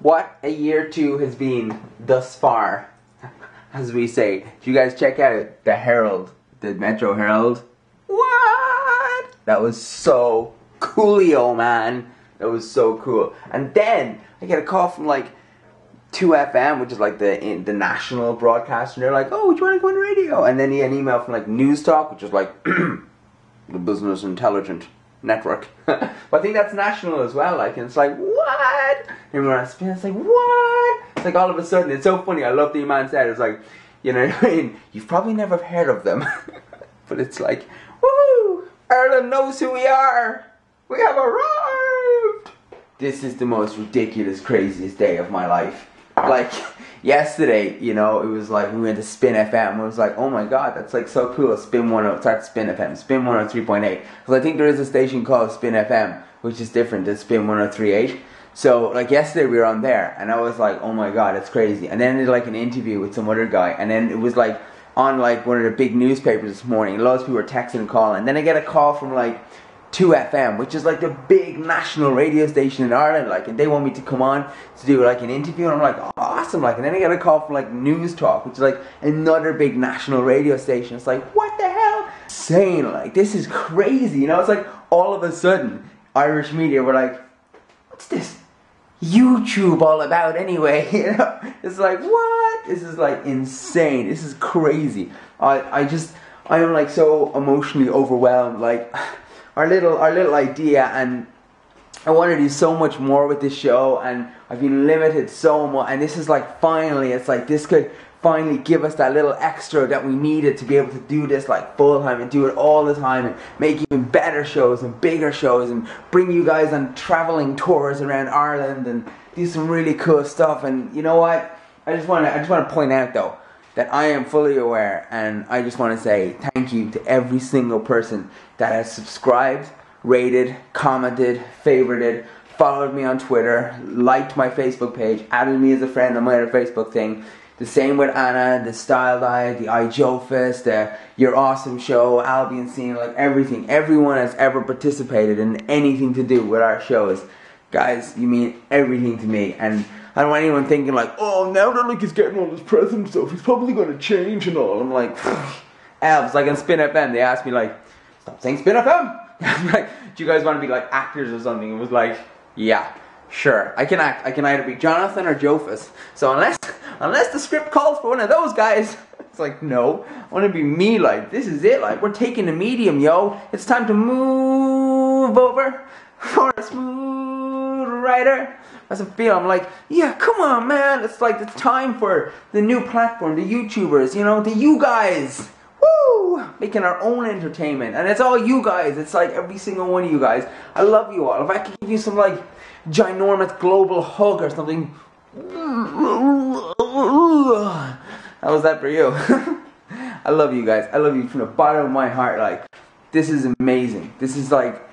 what a year 2 has been thus far, as we say. Did you guys check out the Herald, the Metro Herald? What? That was so coolio, man. That was so cool. And then I get a call from like 2FM, which is like the national broadcaster, and they're like, oh, do you want to go on the radio? And then you get an email from like News Talk, which is like the Business Intelligent Network. But I think that's national as well, like, and it's like, what? And when I spin, it's like, what? It's like all of a sudden, it's so funny. I love the man said, it's like, you know what I mean? You've probably never heard of them. But it's like, woohoo! Ireland knows who we are! We have arrived! This is the most ridiculous, craziest day of my life. Like, yesterday, you know, it was like, we went to Spin FM, and it was like, oh my god, that's like so cool, Spin 103, start Spin FM, Spin 103.8, because I think there is a station called Spin FM, which is different than Spin 103.8, so, like, yesterday we were on there, and I was like, oh my god, it's crazy, and then I did like an interview with some other guy, and then it was like, on like one of the big newspapers this morning, loads of people were texting and calling, and then I get a call from like 2FM, which is like the big national radio station in Ireland, like, and they want me to come on to do like an interview, and I'm like, oh, awesome, like, and then I get a call from like News Talk, which is like another big national radio station. It's like, what the hell? Insane, like, this is crazy, you know. It's like all of a sudden Irish media were like, what's this YouTube all about anyway? You know, it's like, what? This is like insane. This is crazy. I am like so emotionally overwhelmed, like. Our little idea, and I want to do so much more with this show, and I've been limited so much, and this is like finally, it's like this could finally give us that little extra that we needed to be able to do this like full time and do it all the time and make even better shows and bigger shows and bring you guys on traveling tours around Ireland and do some really cool stuff. And you know what? I just want to point out though that I am fully aware, and I just want to say thank you to every single person that has subscribed, rated, commented, favorited, followed me on Twitter, liked my Facebook page, added me as a friend on my other Facebook thing. The same with Anna, the Style Diet, the iJofist, the Your Awesome Show, Albion Scene, like everything. Everyone has ever participated in anything to do with our shows. Guys, you mean everything to me, and I don't want anyone thinking like, oh, now that like he's getting all this present stuff, he's probably going to change and all. I'm like, Elves, like on Spin FM, they asked me like, stop saying Spin FM. I'm like, do you guys want to be like actors or something? It was like, yeah, sure, I can act. I can either be Jonathan or Jofus. So unless the script calls for one of those guys, it's like, no, I want to be me. Like, this is it. Like, we're taking the medium, yo. It's time to move over for a smooth rider. As I feel, I'm like, yeah, come on, man. It's like, it's time for the new platform, the YouTubers, you know, the UGuys. Woo! Making our own entertainment. And it's all you guys. It's like every single one of you guys. I love you all. If I could give you some, like, ginormous global hug or something. How was that for you? I love you guys. I love you from the bottom of my heart. Like, this is amazing. This is like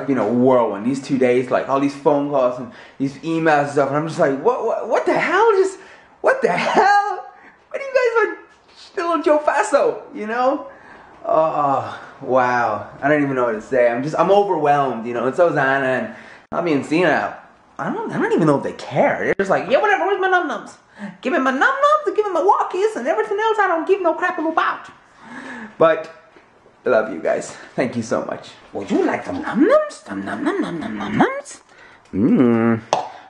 been a whirlwind. These 2 days, like all these phone calls and these emails and stuff, and I'm just like, what the hell? Just what the hell? What are you guys are still on Joe Faso? You know? Oh wow. I don't even know what to say. I'm overwhelmed. You know. And so's Anna and Abby and Cena. I don't even know if they care. They're just like, yeah, whatever. Where's my num nums? Give me my num nums and give me my walkies and everything else. I don't give no crap about. But I love you guys. Thank you so much. Would you like some num-nums? Num-num-num-num-nums?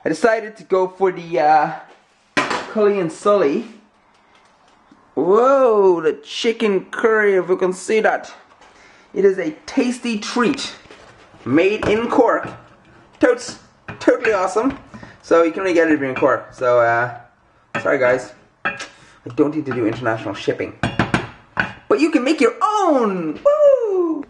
I decided to go for the Cully and Sully. Whoa, the chicken curry, if you can see that. It is a tasty treat. Made in Cork. Totally awesome. So you can only get it in Cork. So, sorry guys. I don't need to do international shipping. But you can make your own! Woo!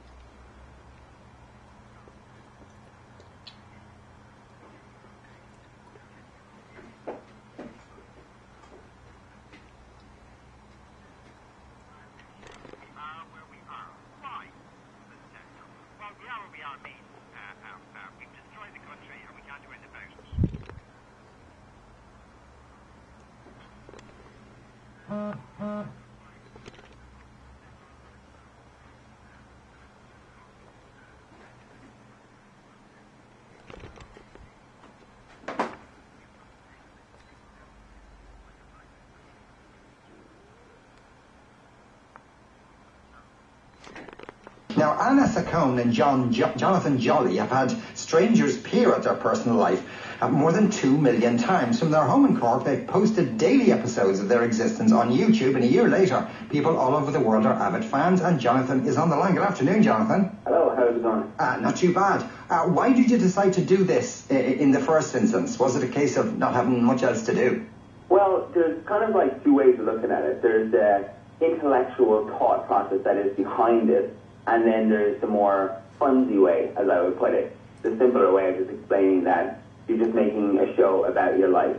Now, Anna Saccone and Jonathan Jolly have had strangers peer at their personal life more than 2 million times. From their home in Cork, they've posted daily episodes of their existence on YouTube, and a year later, people all over the world are avid fans, and Jonathan is on the line. Good afternoon, Jonathan. Hello, how's it going? Not too bad. Why did you decide to do this in the first instance? Was it a case of not having much else to do? Well, there's kind of like two ways of looking at it. There's the intellectual thought process that is behind it, and then there's the more funsy way, as I would put it. The simpler way of just explaining that you're just making a show about your life.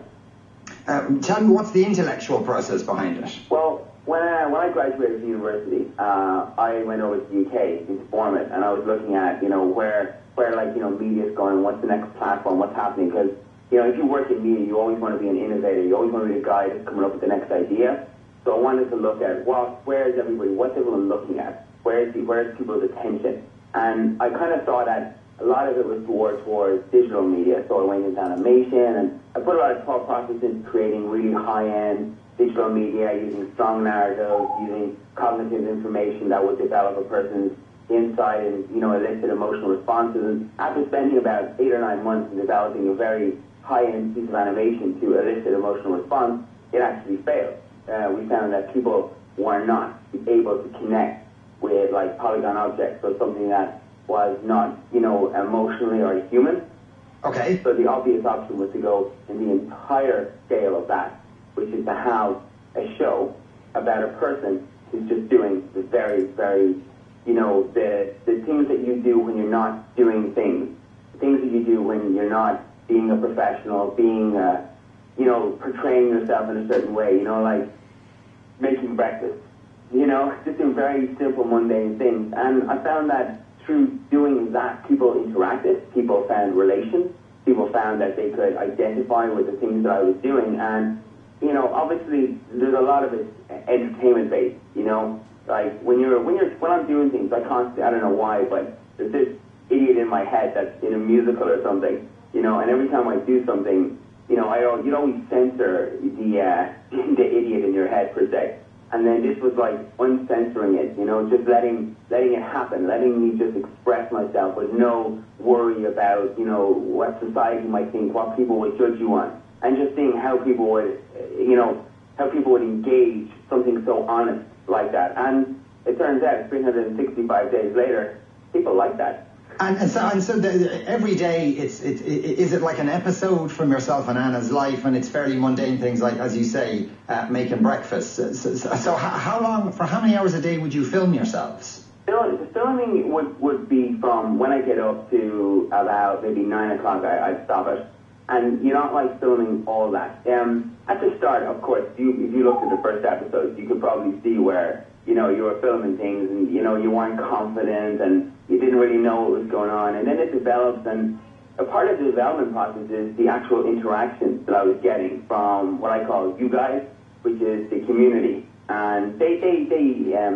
Tell me, what's the intellectual process behind it? Well, when I graduated from university, I went over to the UK to form it, and I was looking at, where like, media is going, what's the next platform, what's happening, because, if you work in media, you always want to be an innovator, you always want to be a guy that's coming up with the next idea. So I wanted to look at, where is everybody, what's everyone looking at, where's people's attention? And I kind of saw that a lot of it was towards digital media, so I went into animation, and I put a lot of thought process into creating really high-end digital media, using strong narratives, using cognitive information that would develop a person's insight and, elicit emotional responses. And after spending about 8 or 9 months in developing a very high-end piece of animation to elicit emotional response, it actually failed. We found that people were not able to connect with, like, polygon objects, or something that was not, emotionally or human. Okay. So the obvious option was to go in the entire scale of that, which is to have a show about a person who's just doing the very, very, the things that you do when you're not doing things, the things that you do when you're not being a professional, being, portraying yourself in a certain way, like making breakfast, just doing very simple, mundane things. And I found that through doing that, people interacted, people found relations, people found that they could identify with the things that I was doing. And, obviously there's a lot of it entertainment based, like when I'm doing things, I constantly, I don't know why, but there's this idiot in my head that's in a musical or something, and every time I do something, you'd always censor the idiot in your head per se. And then this was like uncensoring it, just letting it happen, letting me just express myself with no worry about, what society might think, what people would judge you on, and just seeing how people would, engage something so honest like that. And it turns out 365 days later, people like that. And so every day, is it like an episode from yourself and Anna's life, and it's fairly mundane things like, as you say, making breakfast. So how many hours a day would you film yourselves? The filming would be from when I get up to about maybe 9 o'clock, I'd stop it. And you're not like filming all that. At the start, of course, if you looked at the first episodes, you could probably see where, you were filming things and, you weren't confident and you didn't really know what was going on. And then it develops, and a part of the development process is the actual interactions that I was getting from what I call UGuys, which is the community. And they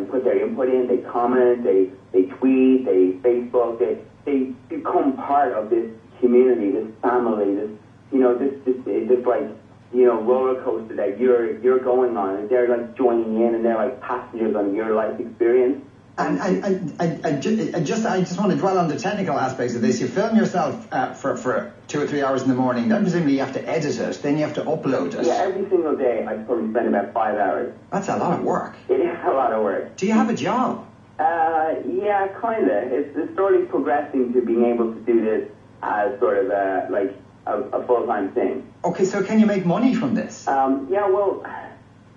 put their input in, they comment, they tweet, they Facebook, they become part of this community, this family, this like, roller coaster that you're going on, and they're like joining in, and they're like passengers on your life experience. And I just want to dwell on the technical aspects of this. You film yourself for 2 or 3 hours in the morning, then presumably you have to edit it, then you have to upload it. Yeah, every single day I probably spend about 5 hours. That's a lot of work. It is a lot of work. Do you have a job? Yeah, kind of. It's slowly progressing to being able to do this as sort of a full-time thing. Okay, so can you make money from this? Yeah, well,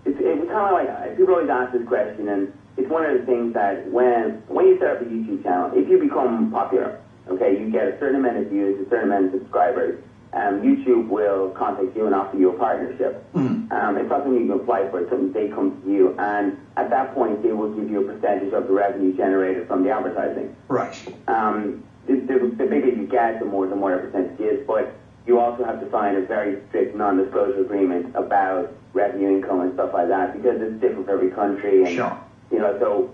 it's kind of like, people always ask this question, and it's one of the things that when you set up a YouTube channel, if you become popular, okay, you get a certain amount of views, a certain amount of subscribers, YouTube will contact you and offer you a partnership. Mm-hmm. It's something you can apply for, it's something they come to you, and at that point they will give you a percentage of the revenue generated from the advertising. Right. The bigger you get, the more the percentage is, but you also have to sign a very strict non-disclosure agreement about revenue, income, and stuff like that, because it's different for every country. And, sure. So,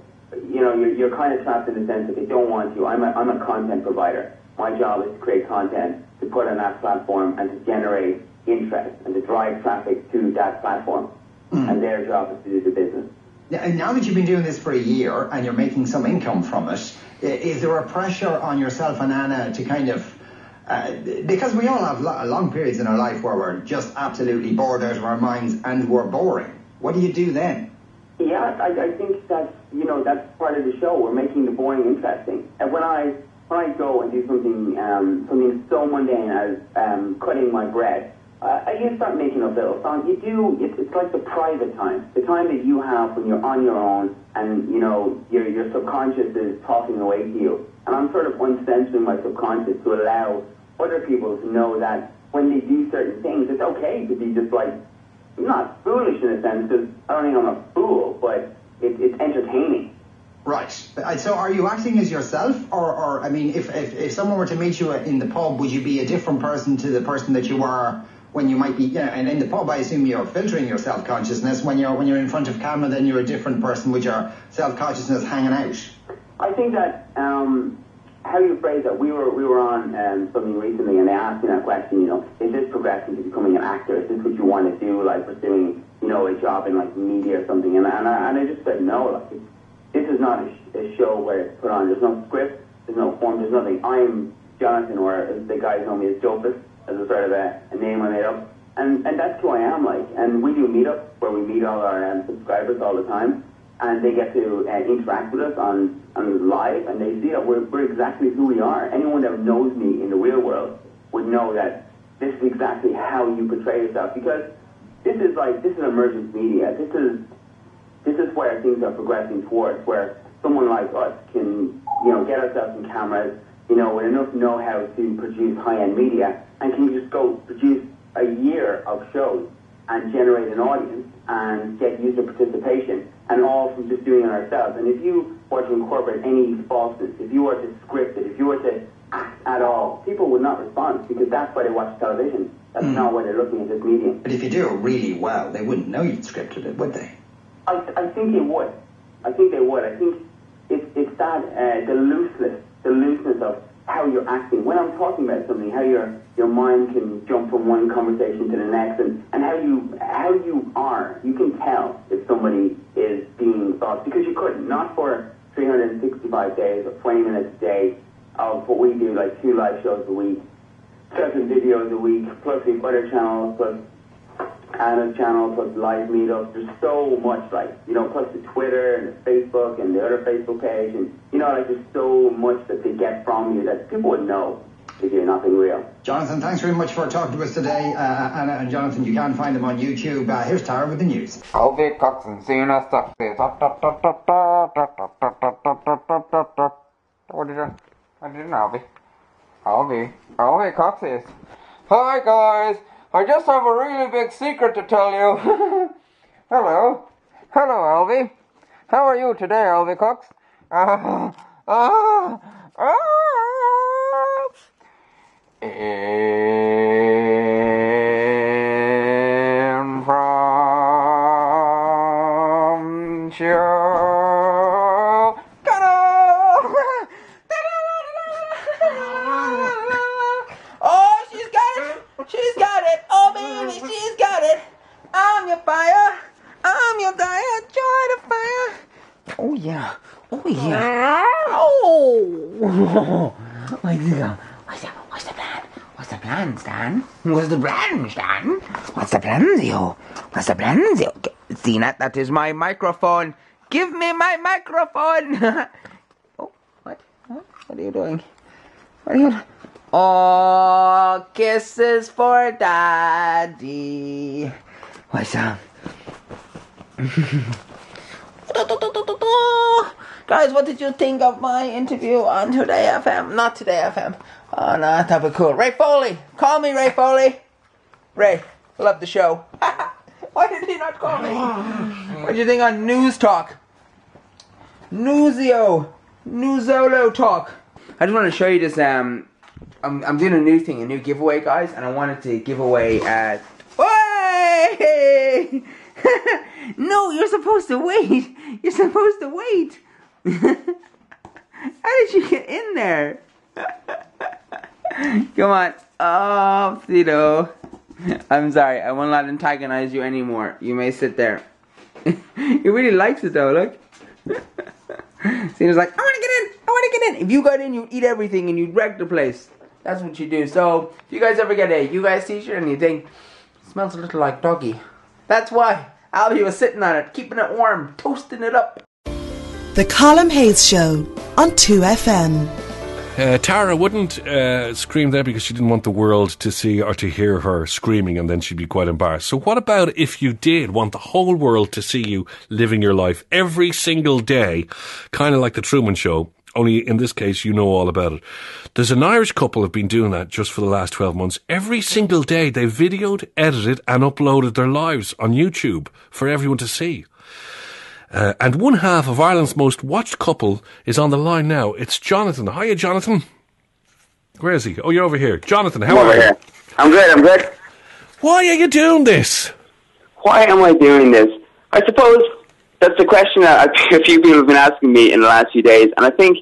you're kind of trapped in the sense that they don't want you. I'm a content provider. My job is to create content, to put on that platform, and to generate interest, and to drive traffic to that platform. Mm. And their job is to do the business. Now that you've been doing this for a year and you're making some income from it, is there a pressure on yourself and Anna to kind of, because we all have long periods in our life where we're just absolutely bored out of our minds and we're boring. What do you do then? Yeah, I think that's, you know, that's part of the show. We're making the boring interesting. And when I go and do something so mundane as cutting my bread, you start making up little songs. It's like the private time, the time that you have when you're on your own and, you know, your subconscious is talking away to you. And I'm sort of uncensoring my subconscious to allow other people to know that when they do certain things, it's okay to be just like, not foolish in a sense, because I don't think I'm a fool, but it's entertaining. Right. So are you acting as yourself? Or I mean, if someone were to meet you in the pub, would you be a different person to the person that you are when you might be, yeah, and in the pub I assume you're filtering your self-consciousness. When you're in front of camera, then you're a different person with your self-consciousness hanging out. I think that, how you phrase that, we were on something recently and they asked me that question, you know, is this progressing to becoming an actor? Is this what you want to do, like pursuing, you know, a job in like media or something? And I just said no, like, this is not a show where it's put on. There's no script, there's no form, there's nothing. I'm Jonathan, or as the guys know me as Jopus, as a sort of a name I made up. And that's who I am, like. And we do meetups where we meet all our subscribers all the time. And they get to interact with us on live, and they see that we're exactly who we are. Anyone that knows me in the real world would know that this is exactly how you portray yourself. Because this is emergent media. This is where things are progressing towards, where someone like us can, you know, get ourselves in cameras, you know, with enough know-how to produce high-end media, and can just go produce a year of shows and generate an audience and get user participation, and all from just doing it ourselves. And if you were to incorporate any falseness, if you were to script it, if you were to act at all, people would not respond, because that's why they watch television. That's not why they're looking at this medium. But if you do it really well, they wouldn't know you'd scripted it, would they? I think they would. I think they would. I think it's that the looseness of how you're acting. When I'm talking about something, how your mind can jump from one conversation to the next, and how you are. You can tell if somebody is being false, because you couldn't. Not for 365 days or 20 minutes a day of what we do, like 2 live shows a week, 7 videos a week, plus the other channels, plus Anna's channel, plus live meetups. There's so much, like, you know, plus the Twitter and the Facebook and the other Facebook page, and, you know, like, there's so much that they get from you that people would know if you're not being real. Jonathan, thanks very much for talking to us today. Anna and Jonathan, you can find them on YouTube. Here's Tara with the news. Alvy Cox and Zena stuck there. What did you know, Alvy Cox is. Hi guys, I just have a really big secret to tell you. Hello, Alvy. How are you today, Alvy Cox? And from show. Oh, she's got it. She's got it. Oh, baby, she's got it. I'm your fire. I'm your guy. Joy the fire. Oh, yeah. Oh, yeah. Oh. What's the plan? What's the plan, Stan? What's the plan, Stan? What's the plan, Zio? What's the plan, Zio? See, that is my microphone. Give me my microphone. Oh, what? What are you doing? What are you doing? Oh, kisses for Daddy. What's up? Guys, what did you think of my interview on Today FM? Not Today FM. Oh, no, that was cool. Ray Foley. Call me Ray Foley. Ray, love the show. Why did he not call me? What did you think on News Talk? Newsolo Talk. I just want to show you this. I'm doing a new thing, a new giveaway, guys, and I wanted to give away Hey! No, you're supposed to wait. You're supposed to wait. How did you get in there? Come on. Oh, Fido. I'm sorry. I will not antagonize you anymore. You may sit there. He really likes it though, look. See, he's like, I want to get in. If you got in, you'd eat everything and you'd wreck the place. That's what you do. So, if you guys ever get a UGuys t-shirt and you think, it smells a little like doggy, that's why. Albie was sitting on it, keeping it warm, toasting it up. The Colin Hayes Show on 2FM. Tara wouldn't scream there because she didn't want the world to see or to hear her screaming, and then she'd be quite embarrassed. So what about if you did want the whole world to see you living your life every single day, kind of like the Truman Show, only in this case you know all about it. There's an Irish couple who've been doing that just for the last 12 months. Every single day they've videoed, edited and uploaded their lives on YouTube for everyone to see. And one half of Ireland's most watched couple is on the line now. It's Jonathan. Hiya, Jonathan. Where is he? Oh, you're over here. Jonathan, how are you? I'm good. Why are you doing this? Why am I doing this? I suppose that's the question that a few people have been asking me in the last few days, and I think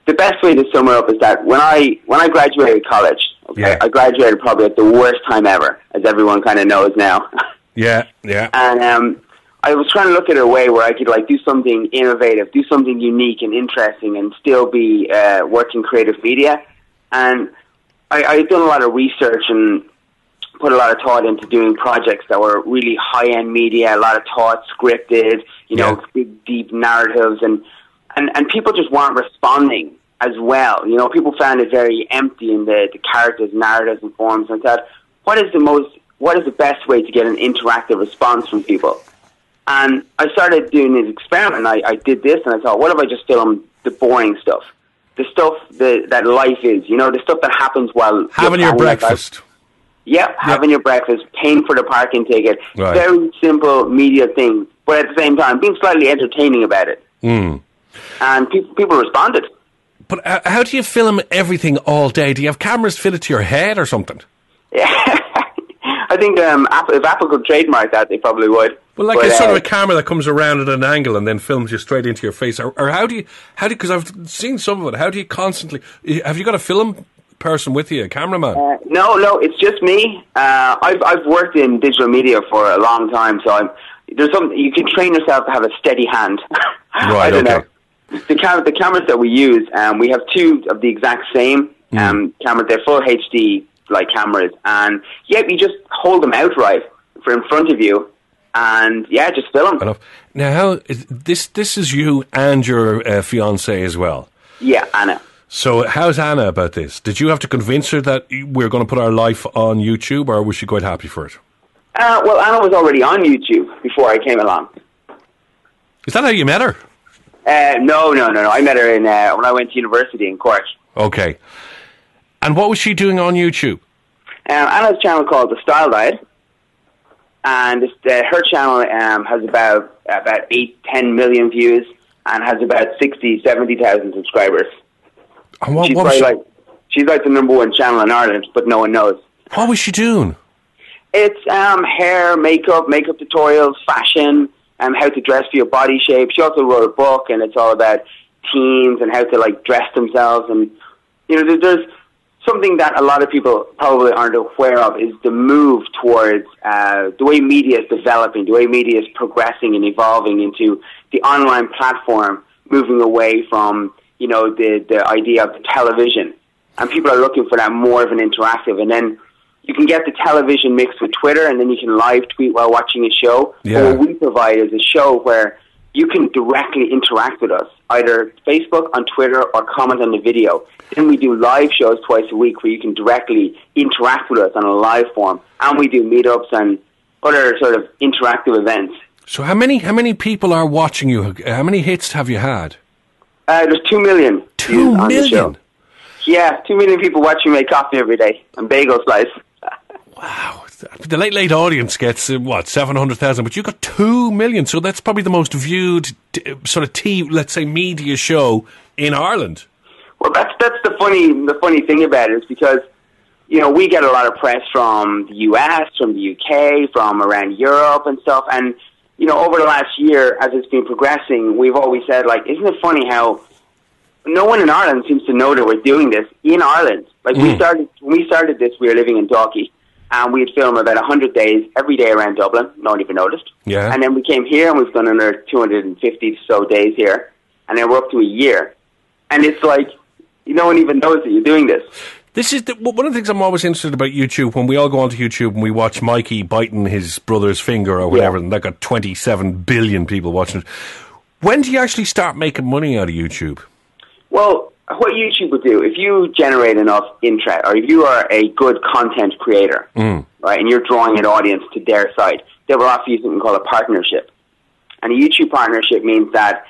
the best way to sum it up is that when I graduated college, I graduated probably at the worst time ever, as everyone kind of knows now. Yeah. And I was trying to look at a way where I could do something innovative, do something unique and interesting, and still be working creative media. And I'd done a lot of research and put a lot of thought into doing projects that were really high-end media, a lot of thought, scripted, big, deep narratives, and people just weren't responding as well. People found it very empty in the characters, narratives, and forms. And I thought, what is the best way to get an interactive response from people? And I started doing this experiment. I did this, and I thought, what if I just film the boring stuff? The stuff that life is, the stuff that happens while having your breakfast. Having your breakfast, paying for the parking ticket. Right. Very simple media things, but at the same time, being slightly entertaining about it. Mm. And people responded. But how do you film everything all day? Do you have cameras fitted to your head or something? Yeah. I think if Apple could trademark that, they probably would. Well, it's sort of a camera that comes around at an angle and then films you straight into your face. Or how do you, because I've seen some of it, how do you constantly, have you got a film person with you, a cameraman? No, it's just me. I've worked in digital media for a long time, so there's something, you can train yourself to have a steady hand. Right, I don't know. The cameras that we use, we have two of the exact same cameras. They're full HD cameras, and you just hold them outright in front of you, and just film. Enough. Now, how this is you and your fiancée as well? Yeah, Anna. So, how's Anna about this? Did you have to convince her that we're going to put our life on YouTube, or was she quite happy for it? Well, Anna was already on YouTube before I came along. Is that how you met her? No. I met her when I went to university in Cork. Okay. And what was she doing on YouTube? Anna's channel called The Style Diet, and her channel has about 8-10 million views and has about 60,000-70,000 subscribers. And she's like the #1 channel in Ireland, but no one knows. What was she doing? It's hair, makeup tutorials, fashion, how to dress for your body shape. She also wrote a book, and it's all about teens and how to dress themselves. And there's something that a lot of people probably aren't aware of is the move towards the way media is developing, the way media is progressing and evolving into the online platform, moving away from the idea of the television. And people are looking for that more of an interactive. And then you can get the television mixed with Twitter, and then you can live tweet while watching a show. Yeah. But what we provide is a show where you can directly interact with us, either Facebook, on Twitter, or comment on the video. Then we do live shows twice a week where you can directly interact with us on a live form. And we do meetups and other sort of interactive events. So how many people are watching you? How many hits have you had? There's 2 million. 2 million? Yeah, 2 million people watching me make coffee every day and bagel slice. Wow. The Late audience gets, 700,000, but you got 2 million, so that's probably the most viewed sort of let's say, media show in Ireland. Well, that's the funny thing about it is because, we get a lot of press from the US, from the UK, from around Europe and stuff, and, over the last year, as it's been progressing, we've always said, isn't it funny how no one in Ireland seems to know that we're doing this in Ireland? When we started this, we were living in Dalkey. and we'd film about 100 days every day around Dublin. No one even noticed. Yeah. And then we came here, and we've done another 250 so days here, and then we're up to a year. And it's like, no one even knows that you're doing this. This is one of the things I'm always interested about YouTube. When we all go onto YouTube and we watch Mikey biting his brother's finger or whatever, and that got 27 billion people watching it. When do you actually start making money out of YouTube? Well, what YouTube would do, if you generate enough interest, or if you are a good content creator, right, and you're drawing an audience to their side, they will offer you something called a partnership. And a YouTube partnership means that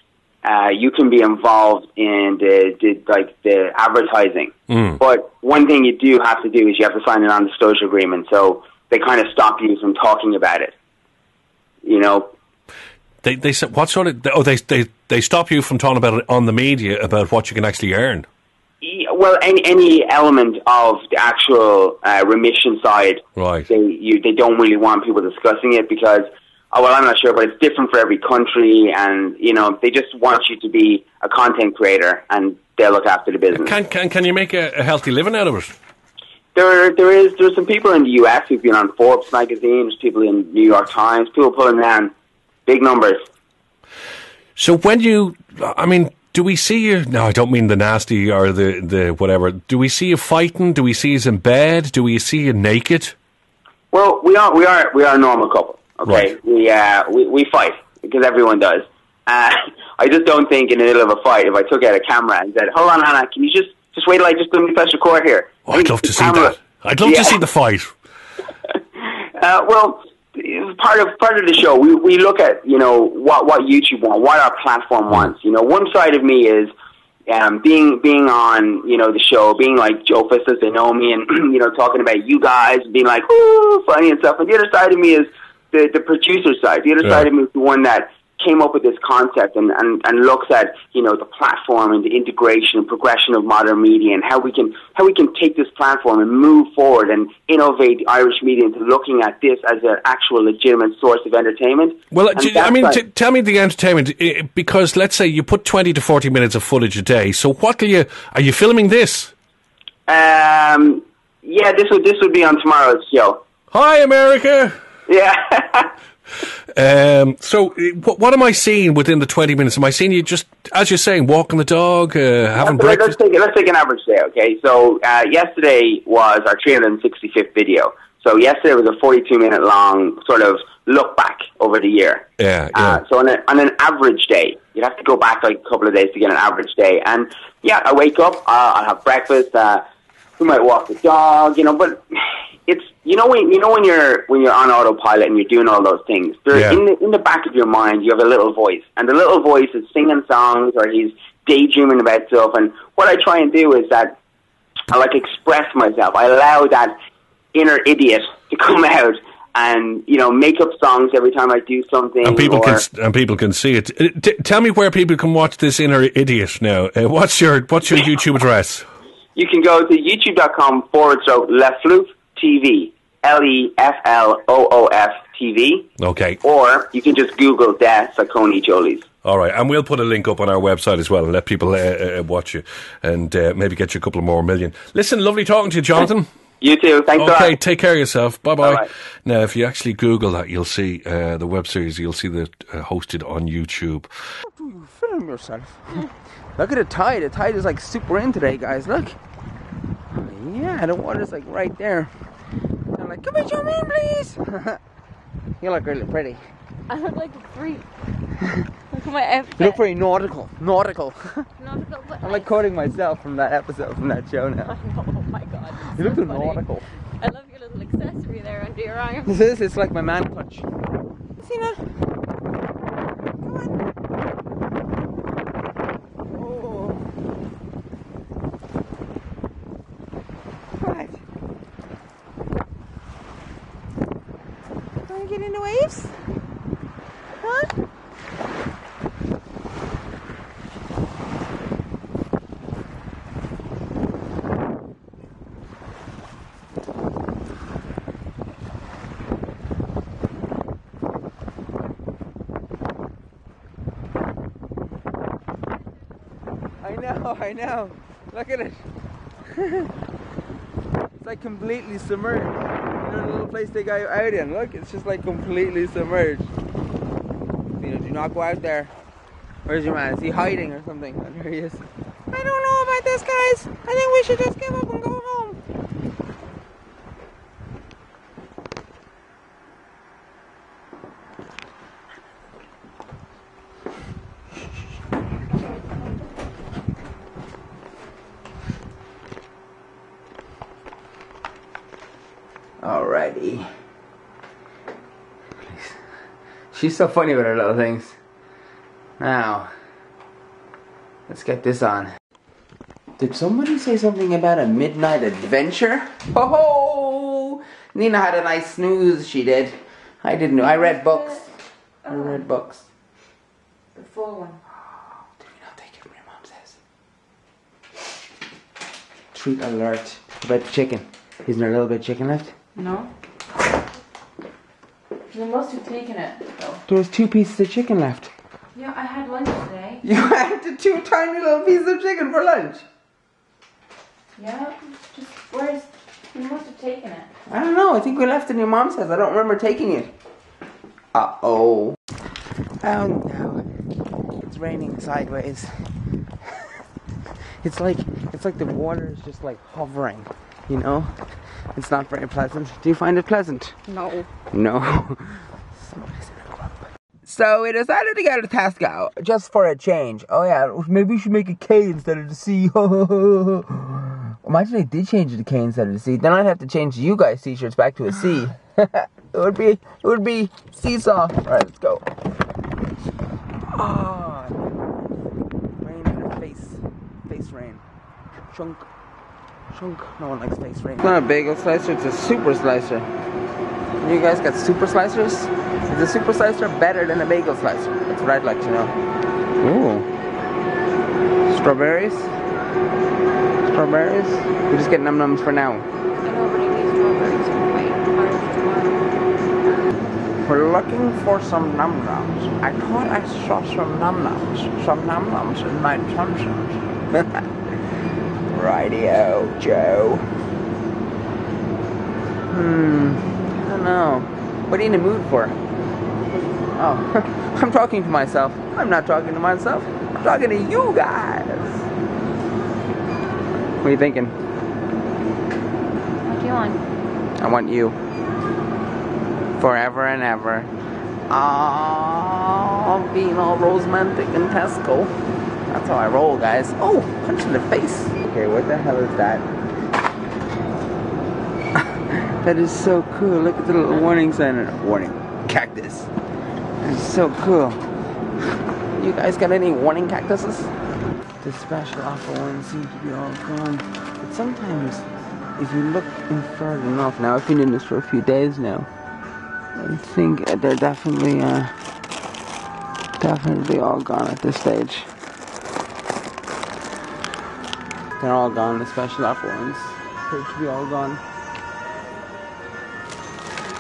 you can be involved in the advertising. But one thing you do have to do is you have to sign a non-disclosure agreement, so they kind of stop you from talking about it. You know? They said, what sort of... Oh, they stop you from talking about it on the media, about what you can actually earn. Well, any element of the actual remission side, right? They don't really want people discussing it because... Oh, well, I'm not sure, but it's different for every country, and, you know, they just want you to be a content creator, and they'll look after the business. Can you make a healthy living out of it? There's some people in the US who've been on Forbes magazine, there's people in New York Times, people pulling down big numbers. So when do we see you... No, I don't mean the nasty or the whatever. Do we see you fighting? Do we see you in bed? Do we see you naked? Well, we are a normal couple. Okay, right. We fight, because everyone does. I just don't think in the middle of a fight, if I took out a camera and said, hold on, Hannah, can you just wait till I just let me press record here? Oh, I'd love to see that. I'd love to see the fight. Well, part of the show, we look at, you know, what YouTube wants, what our platform wants. You know, one side of me is being on, you know, the show, being like Joe Fist as they know me, and, you know, talking about you guys, being like, ooh, funny and stuff. And the other side of me is the producer side. The other side of me is the one that came up with this concept and looks at, you know, the platform and the integration and progression of modern media, and how we can take this platform and move forward and innovate the Irish media into looking at this as an actual legitimate source of entertainment. Well, tell me the entertainment, because let's say you put 20 to 40 minutes of footage a day. So are you filming this? Yeah, this would be on tomorrow's show. Hi, America. Yeah. So what am I seeing within the 20 minutes? Am I seeing you just, as you're saying, walking the dog, having breakfast? Let's take an average day, okay? So yesterday was our 365th video. So yesterday was a 42-minute long sort of look back over the year. Yeah. So on an average day, you'd have to go back like a couple of days to get an average day. And yeah, I wake up, I'll have breakfast. We might walk the dog, you know, but it's when you're on autopilot and you're doing all those things, in the back of your mind you have a little voice, and the little voice is singing songs or he's daydreaming about stuff. And what I try and do is that I like express myself. I allow that inner idiot to come out and, you know, make up songs every time I do something. And people can see it. Tell me where people can watch this inner idiot now. What's your YouTube address? You can go to youtube.com/Lefloof TV, LEFLOOF TV. Okay. Or you can just Google TheSacconeJolys. All right, and we'll put a link up on our website as well and let people watch you and maybe get you a couple of more million. Listen, lovely talking to you, Jonathan. You too. Thanks a lot. Okay, take care of yourself. Bye-bye. Bye-bye. Now, if you actually Google that, you'll see the web series. You'll see that hosted on YouTube. You film yourself. Look at the tide. The tide is like super in today, guys. Look. Yeah, the water's like right there. I'm like, come on, jump in, please. You look really pretty. I look like a freak. Look at my outfit. You look very nautical. Nautical, I'm like quoting myself from that episode, from that show now. Oh my god. You look so nautical. I love your little accessory there under your arm. It's like my man clutch. See that? Come on. Oh. Right. Want to get in the waves? Huh? I know. Look at it. It's like completely submerged. You know, little place they got you out in. Look, it's just like completely submerged. You know, do not go out there. Where's your man? Is he hiding or something? Oh, there he is. I don't know about this, guys. I think we should just give up and go home. Alrighty. She's so funny with her little things. Now, let's get this on. Did somebody say something about a midnight adventure? Ho ho! Nina had a nice snooze, she did. I didn't know. I read books. I read books. The full one. Oh, do we not take it when your mom says? Treat alert. About the chicken. Isn't there a little bit of chicken left? No. You must have taken it, though. There was 2 pieces of chicken left. Yeah, I had lunch today. You had the 2 tiny little pieces of chicken for lunch? Yeah, just where's... You must have taken it. I don't know. I think we left it in your mom's house. I don't remember taking it. Uh-oh. Oh, no. It's raining sideways. It's like the water is just like hovering, you know? It's not very pleasant. Do you find it pleasant? No. No. Somebody's in a club. So we decided to go to Tesco just for a change. Oh yeah, maybe we should make a K instead of the C. Imagine they did change it to K instead of the C. Then I'd have to change the UGuYs t-shirts back to a C. It would be seesaw. Alright, let's go. Ah, rain in her face. Face rain. Chunk. Chunk. No one likes face rain. It's not a bagel slicer, it's a super slicer. You guys got super slicers? Is a super slicer better than a bagel slicer? That's what I'd like to know. Ooh. Strawberries? Strawberries? We just get num-nums for now. I know, but I need strawberries for my party tomorrow. We're looking for some num-nums. I thought I saw some num-nums. Some num-nums in my tum-tums. Rightio, Joe. I don't know. What are you in the mood for? Oh, I'm talking to myself. I'm not talking to myself. I'm talking to you guys. What are you thinking? What do you want? I want you. Forever and ever. Oh, being all romantic in Tesco. That's how I roll, guys. Oh, punch in the face. Okay, what the hell is that? That is so cool. Look at the little warning sign. Warning. Cactus. That is so cool. You guys got any warning cactuses? The special offer ones seem to be all gone. But sometimes, if you look in further enough, now I've been in this for a few days now, I think they're definitely all gone at this stage. They're all gone, the special offer ones. Appear to be all gone.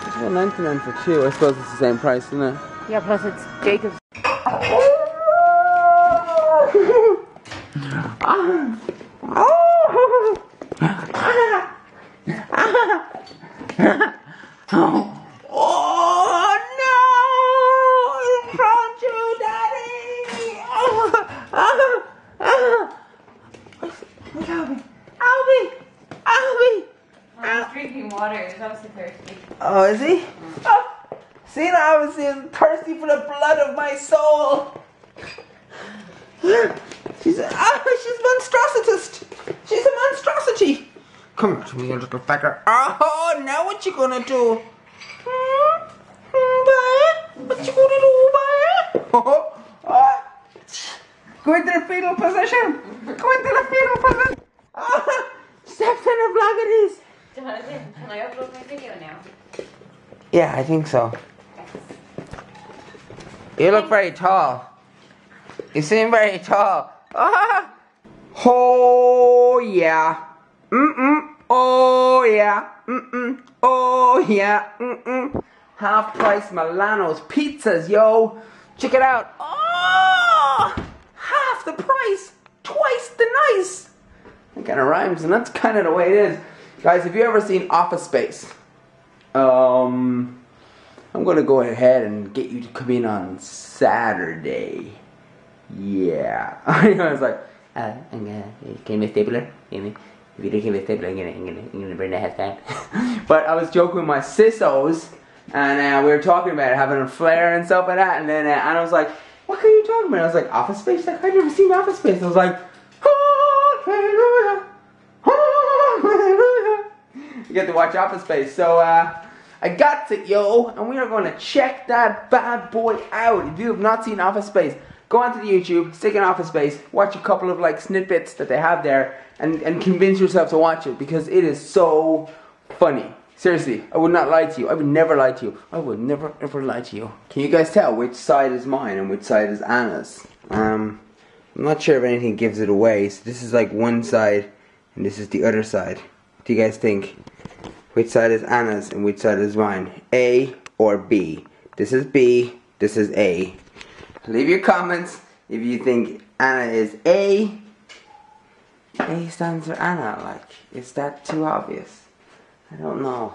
It's $1.99 for 2. I suppose it's the same price, isn't it? Yeah, plus it's Jacob's. Oh no! I found you, Daddy! Where's Albie? Albie! He's drinking water. He's obviously thirsty. Oh, is he? Oh, see now, I was thirsty for the blood of my soul. She's monstrositist. She's a monstrosity. Come here to me, you little fecker. Oh, now what you gonna do? What you gonna do, boy? Go into the fetal position. Go into the fetal position. Steps in the vloggities. Jonathan, can I upload my video now? Yeah, I think so. You look very tall. You seem very tall. Oh yeah. Oh yeah. Oh yeah. Half price Milano's pizzas, yo. Check it out. Oh, half the price, twice the nice. It kind of rhymes, and that's kind of the way it is. Guys, have you ever seen Office Space? I'm gonna go ahead and get you to come in on Saturday. Yeah. I was like, I'm gonna, can you make stapler? If you don't give me a stapler, I'm gonna burn the house down. But I was joking with my sissos, and we were talking about having a flare and stuff like that, and then Anna was like, what are you talking about? I was like, Office Space? Like, I've never seen Office Space. I was like, hallelujah, hallelujah. You get to watch Office Space. So, I got it, yo, and we are going to check that bad boy out. If you have not seen Office Space, go onto the YouTube, stick in Office Space, watch a couple of like snippets that they have there, and convince yourself to watch it, because it is so funny. Seriously, I would not lie to you. I would never lie to you. I would never ever lie to you. Can you guys tell which side is mine and which side is Anna's? I'm not sure if anything gives it away. So this is like one side and this is the other side. What do you guys think? Which side is Anna's and which side is mine? A or B? This is B, this is A. Leave your comments if you think Anna is A. A stands for Anna. Like, is that too obvious? I don't know.